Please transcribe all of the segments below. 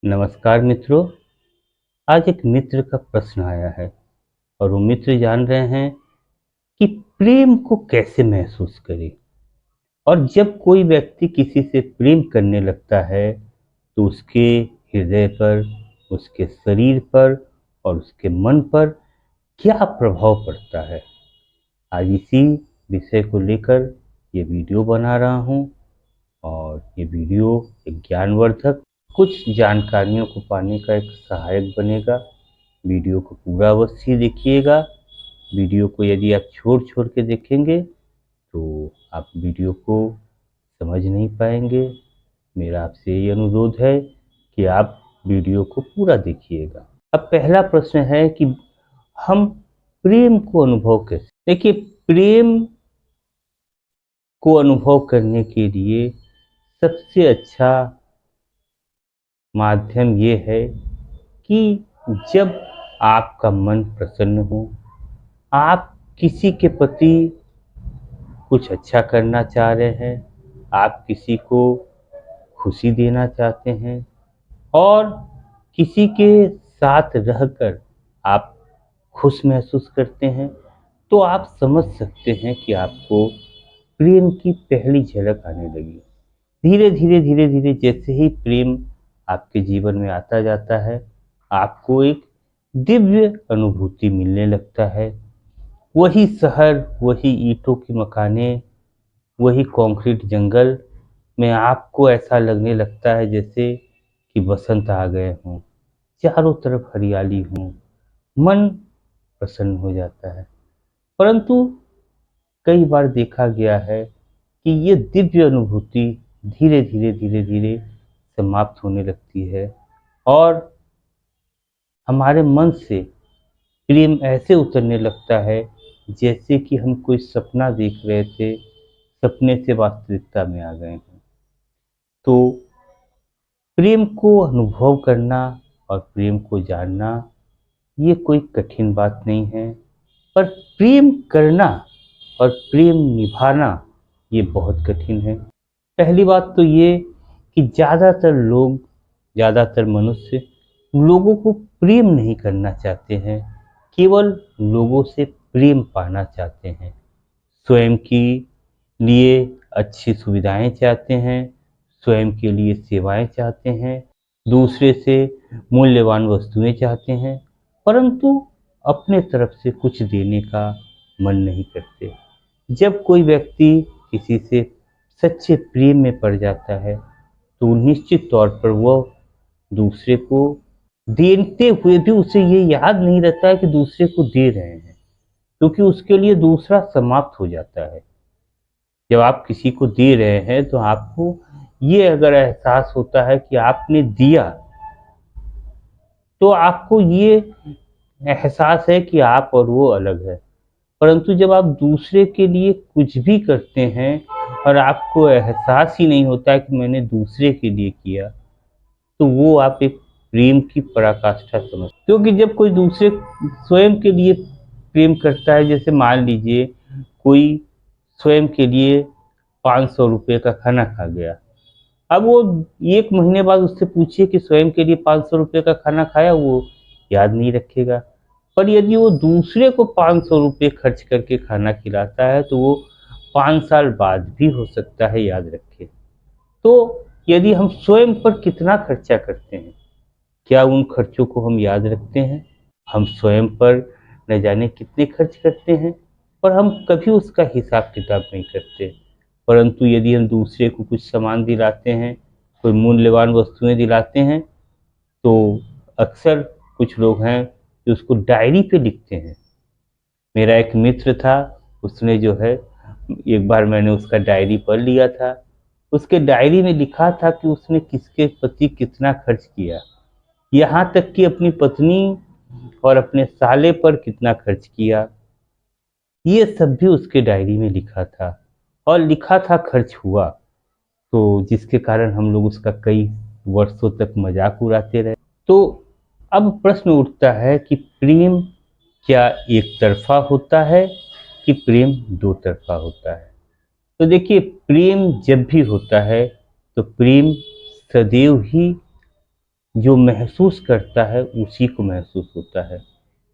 नमस्कार मित्रों। आज एक मित्र का प्रश्न आया है और वो मित्र जान रहे हैं कि प्रेम को कैसे महसूस करें। और जब कोई व्यक्ति किसी से प्रेम करने लगता है तो उसके हृदय पर, उसके शरीर पर और उसके मन पर क्या प्रभाव पड़ता है। आज इसी विषय को लेकर ये वीडियो बना रहा हूँ और ये वीडियो एक ज्ञानवर्धक कुछ जानकारियों को पाने का एक सहायक बनेगा। वीडियो को पूरा अवश्य देखिएगा। वीडियो को यदि आप छोड़ छोड़ के देखेंगे तो आप वीडियो को समझ नहीं पाएंगे। मेरा आपसे ये अनुरोध है कि आप वीडियो को पूरा देखिएगा। अब पहला प्रश्न है कि हम प्रेम को अनुभव कैसे। देखिए, प्रेम को अनुभव करने के लिए सबसे अच्छा माध्यम ये है कि जब आपका मन प्रसन्न हो, आप किसी के प्रति कुछ अच्छा करना चाह रहे हैं, आप किसी को खुशी देना चाहते हैं और किसी के साथ रहकर आप खुश महसूस करते हैं, तो आप समझ सकते हैं कि आपको प्रेम की पहली झलक आने लगी। धीरे धीरे जैसे ही प्रेम आपके जीवन में आता जाता है, आपको एक दिव्य अनुभूति मिलने लगता है। वही शहर, वही ईंटों की मकानें, वही कंक्रीट जंगल में आपको ऐसा लगने लगता है जैसे कि बसंत आ गए हों, चारों तरफ हरियाली हो, मन प्रसन्न हो जाता है। परंतु कई बार देखा गया है कि ये दिव्य अनुभूति धीरे धीरे समाप्त होने लगती है और हमारे मन से प्रेम ऐसे उतरने लगता है जैसे कि हम कोई सपना देख रहे थे, सपने से वास्तविकता में आ गए हैं। तो प्रेम को अनुभव करना और प्रेम को जानना ये कोई कठिन बात नहीं है, पर प्रेम करना और प्रेम निभाना ये बहुत कठिन है। पहली बात तो ये कि ज़्यादातर लोग, ज़्यादातर मनुष्य लोगों को प्रेम नहीं करना चाहते हैं, केवल लोगों से प्रेम पाना चाहते हैं। स्वयं के लिए अच्छी सुविधाएं चाहते हैं, स्वयं के लिए सेवाएं चाहते हैं, दूसरे से मूल्यवान वस्तुएं चाहते हैं, परंतु अपने तरफ से कुछ देने का मन नहीं करते। जब कोई व्यक्ति किसी से सच्चे प्रेम में पड़ जाता है तो निश्चित तौर पर वह दूसरे को देते हुए भी उसे ये याद नहीं रहता है कि दूसरे को दे रहे हैं, क्योंकि उसके लिए दूसरा समाप्त हो जाता है। जब आप किसी को दे रहे हैं तो आपको ये अगर एहसास होता है कि आपने दिया, तो आपको ये एहसास है कि आप और वो अलग है। परंतु जब आप दूसरे के लिए कुछ भी करते हैं और आपको एहसास ही नहीं होता है कि मैंने दूसरे के लिए किया, तो वो आप एक प्रेम की पराकाष्ठा समझ। क्योंकि जब कोई दूसरे स्वयं के लिए प्रेम करता है, जैसे मान लीजिए कोई स्वयं के लिए 500 रुपये का खाना खा गया, अब वो 1 महीने बाद उससे पूछिए कि स्वयं के लिए 500 रुपये का खाना खाया, वो याद नहीं रखेगा। पर यदि वो दूसरे को 500 रुपये खर्च करके खाना खिलाता है तो वो 5 साल बाद भी हो सकता है याद रखे। तो यदि हम स्वयं पर कितना खर्चा करते हैं, क्या उन खर्चों को हम याद रखते हैं? हम स्वयं पर न जाने कितने खर्च करते हैं, पर हम कभी उसका हिसाब किताब नहीं करते। परंतु यदि हम दूसरे को कुछ सामान दिलाते हैं, कोई मूल्यवान वस्तुएं दिलाते हैं, तो अक्सर कुछ लोग हैं जो उसको डायरी पे लिखते हैं। मेरा एक मित्र था, उसने जो है, एक बार मैंने उसका डायरी पढ़ लिया था। उसके डायरी में लिखा था कि उसने किसके प्रति कितना खर्च किया, यहाँ तक कि अपनी पत्नी और अपने साले पर कितना खर्च किया, ये सब भी उसके डायरी में लिखा था। और लिखा था, खर्च हुआ, तो जिसके कारण हम लोग उसका कई वर्षों तक मजाक उड़ाते रहे। तो अब प्रश्न उठता है कि प्रेम क्या एक तरफा होता है कि प्रेम दो तरफा होता है। तो देखिए, प्रेम जब भी होता है तो प्रेम सदैव ही जो महसूस करता है उसी को महसूस होता है।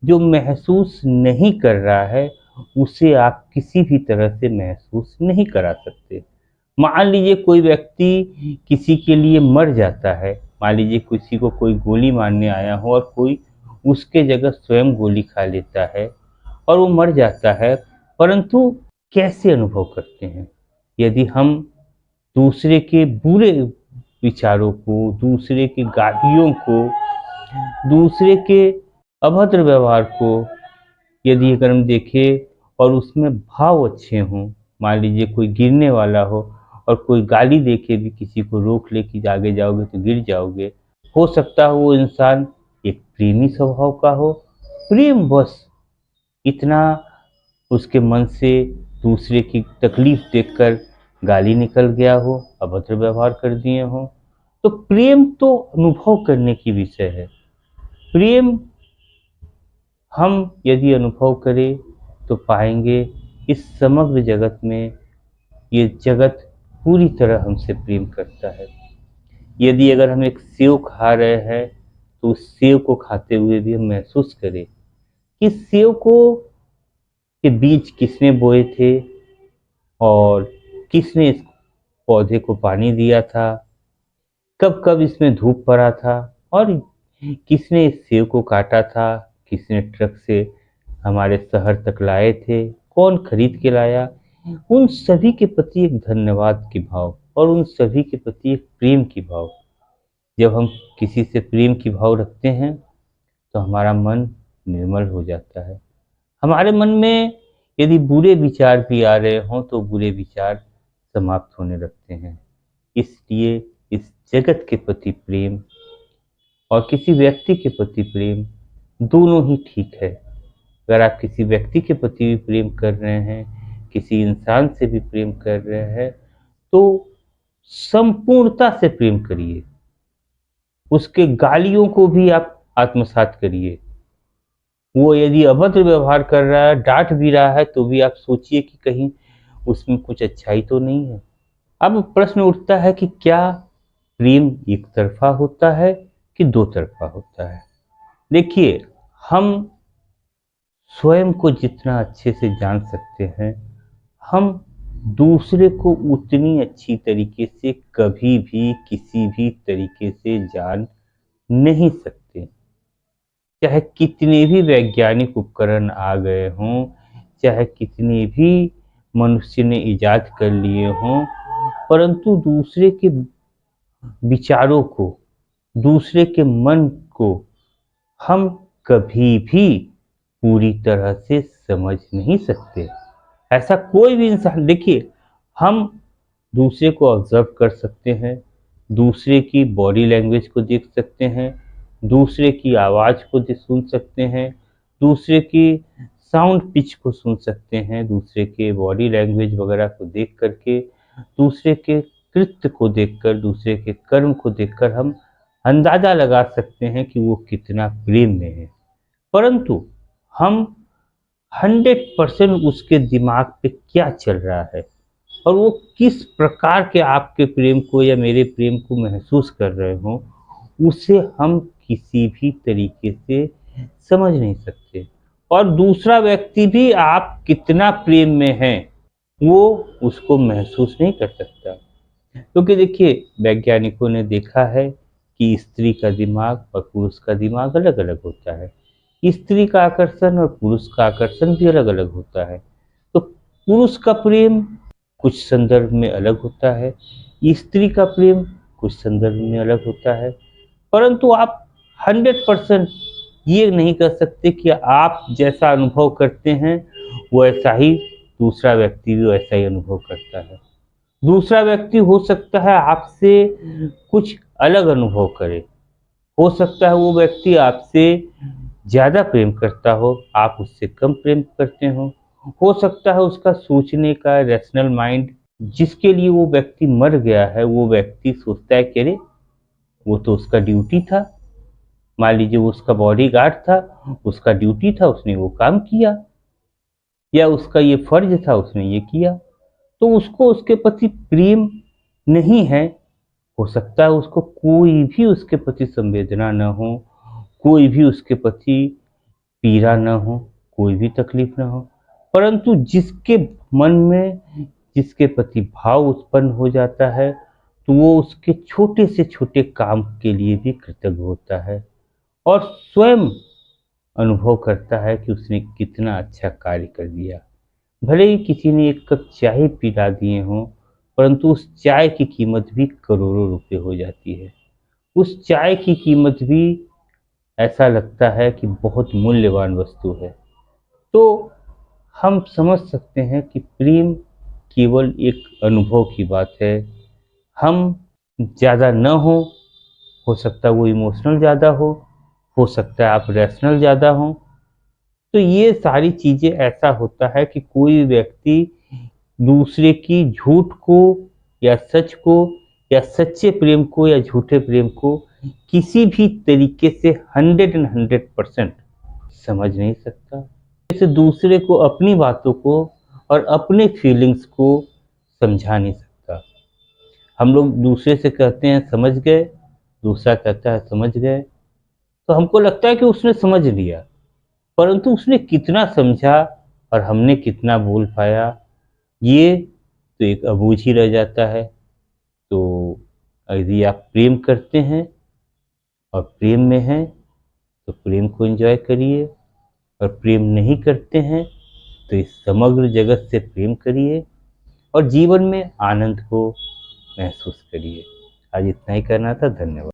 जो महसूस नहीं कर रहा है उसे आप किसी भी तरह से महसूस नहीं करा सकते। मान लीजिए कोई व्यक्ति किसी के लिए मर जाता है, मान लीजिए किसी को कोई गोली मारने आया हो और कोई उसके जगह स्वयं गोली खा लेता है और वो मर जाता है, परंतु कैसे अनुभव करते हैं? यदि हम दूसरे के बुरे विचारों को, दूसरे की गालियों को, दूसरे के अभद्र व्यवहार को यदि अगर हम देखें और उसमें भाव अच्छे हों, मान लीजिए कोई गिरने वाला हो और कोई गाली दे के भी किसी को रोक ले कि आगे जाओगे तो गिर जाओगे। हो सकता है वो इंसान एक प्रेमी स्वभाव का हो, प्रेम बस इतना उसके मन से दूसरे की तकलीफ देखकर गाली निकल गया हो, अभद्र व्यवहार कर दिए हों। तो प्रेम तो अनुभव करने की विषय है। प्रेम हम यदि अनुभव करें तो पाएंगे इस समग्र जगत में ये जगत पूरी तरह हमसे प्रेम करता है। यदि अगर हम एक सेव खा रहे हैं तो उस सेव को खाते हुए भी हम महसूस करें कि सेव को के बीज किसने बोए थे और किसने इस पौधे को पानी दिया था, कब कब इसमें धूप पड़ा था और किसने इस सेव को काटा था, किसने ट्रक से हमारे शहर तक लाए थे, कौन खरीद के लाया। उन सभी के प्रति एक धन्यवाद की भाव और उन सभी के प्रति एक प्रेम की भाव। जब हम किसी से प्रेम की भाव रखते हैं तो हमारा मन निर्मल हो जाता है। हमारे मन में यदि बुरे विचार भी आ रहे हों तो बुरे विचार समाप्त होने लगते हैं। इसलिए इस जगत के प्रति प्रेम और किसी व्यक्ति के प्रति प्रेम दोनों ही ठीक है। अगर आप किसी व्यक्ति के प्रति भी प्रेम कर रहे हैं, किसी इंसान से भी प्रेम कर रहे हैं, तो संपूर्णता से प्रेम करिए। उसके गालियों को भी आप आत्मसात करिए। वो यदि अभद्र व्यवहार कर रहा है, डांट भी रहा है, तो भी आप सोचिए कि कहीं उसमें कुछ अच्छाई तो नहीं है। अब प्रश्न उठता है कि क्या प्रेम एक तरफा होता है कि दो तरफा होता है? देखिए, हम स्वयं को जितना अच्छे से जान सकते हैं, हम दूसरे को उतनी अच्छी तरीके से कभी भी किसी भी तरीके से जान नहीं सकते। चाहे कितने भी वैज्ञानिक उपकरण आ गए हों, चाहे कितने भी मनुष्य ने इजाद कर लिए हों, परंतु दूसरे के विचारों को, दूसरे के मन को हम कभी भी पूरी तरह से समझ नहीं सकते। ऐसा कोई भी इंसान, देखिए, हम दूसरे को ऑब्जर्व कर सकते हैं, दूसरे की बॉडी लैंग्वेज को देख सकते हैं, दूसरे की आवाज़ को सुन सकते हैं, दूसरे की साउंड पिच को सुन सकते हैं, दूसरे के बॉडी लैंग्वेज वगैरह को देख करके, दूसरे के कृत्य को देखकर, दूसरे के कर्म को देखकर हम अंदाज़ा लगा सकते हैं कि वो कितना प्रेम में है। परंतु हम 100% उसके दिमाग पे क्या चल रहा है और वो किस प्रकार के आपके प्रेम को या मेरे प्रेम को महसूस कर रहे हो, उसे हम किसी भी तरीके से समझ नहीं सकते। और दूसरा व्यक्ति भी आप कितना प्रेम में हैं, वो उसको महसूस नहीं कर सकता। क्योंकि देखिए, वैज्ञानिकों ने देखा है कि स्त्री का दिमाग और पुरुष का दिमाग अलग अलग होता है। स्त्री का आकर्षण और पुरुष का आकर्षण भी अलग अलग होता है। तो पुरुष का प्रेम कुछ संदर्भ में अलग होता है, स्त्री का प्रेम कुछ संदर्भ में अलग होता है। परंतु आप 100% ये नहीं कर सकते कि आप जैसा अनुभव करते हैं वैसा ही दूसरा व्यक्ति भी वैसा ही अनुभव करता है। दूसरा व्यक्ति हो सकता है आपसे कुछ अलग अनुभव करे, हो सकता है वो व्यक्ति आपसे ज़्यादा प्रेम करता हो, आप उससे कम प्रेम करते हो सकता है उसका सोचने का रैशनल माइंड, जिसके लिए वो व्यक्ति मर गया है, वो व्यक्ति सोचता है कि अरे वो तो उसका ड्यूटी था। मान लीजिए वो उसका बॉडीगार्ड था, उसका ड्यूटी था, उसने वो काम किया, या उसका ये फर्ज था, उसने ये किया, तो उसको उसके प्रति प्रेम नहीं है। हो सकता है उसको कोई भी उसके प्रति संवेदना न हो, कोई भी उसके प्रति पीड़ा न हो, कोई भी तकलीफ न हो, परंतु जिसके मन में जिसके प्रति भाव उत्पन्न हो जाता है, तो वो उसके छोटे से छोटे काम के लिए भी कृतज्ञ होता है और स्वयं अनुभव करता है कि उसने कितना अच्छा कार्य कर दिया। भले ही किसी ने एक कप चाय पिला दिए हों, परंतु उस चाय की कीमत भी करोड़ों रुपए हो जाती है। उस चाय की कीमत भी ऐसा लगता है कि बहुत मूल्यवान वस्तु है। तो हम समझ सकते हैं कि प्रेम केवल एक अनुभव की बात है। हम ज़्यादा न हो सकता है वो इमोशनल ज़्यादा हो सकता है आप रैशनल ज़्यादा हों। तो ये सारी चीज़ें ऐसा होता है कि कोई व्यक्ति दूसरे की झूठ को या सच को या सच्चे प्रेम को या झूठे प्रेम को किसी भी तरीके से 100 एंड 100% समझ नहीं सकता। जैसे दूसरे को अपनी बातों को और अपने फीलिंग्स को समझा नहीं सकता। हम लोग दूसरे से कहते हैं समझ गए, दूसरा कहता है समझ गए, तो हमको लगता है कि उसने समझ लिया, परंतु उसने कितना समझा और हमने कितना बोल पाया, ये तो एक अबूझ ही रह जाता है। तो यदि आप प्रेम करते हैं और प्रेम में हैं, तो प्रेम को एंजॉय करिए और प्रेम नहीं करते हैं, तो इस समग्र जगत से प्रेम करिए और जीवन में आनंद को महसूस करिए। आज इतना ही करना था। धन्यवाद।